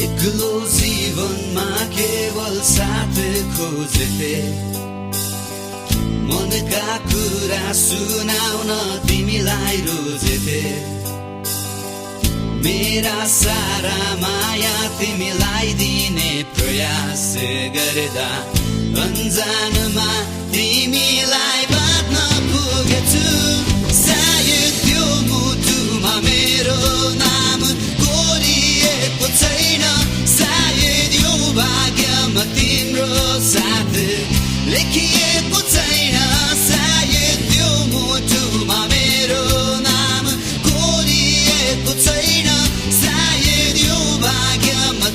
एक्लो जीवनमा केवल साथ खोजेथे मनका कुरा सुनाउन तिमीलाई रोजेथे मेरा सारा माया तिमीलाई दिने प्रयास गर्दा अनजानमा तिमीलाई बाँध्न पुगेछु सायद त्यो मुटुमा मेरो नाम कोरिएको छैन सायद यो भाग्यमा तिम्रो साथ लेखिएको छैन सायद त्यो मुटुमा मेरो नाम कोरिएको छैन सायद यो भाग्यमा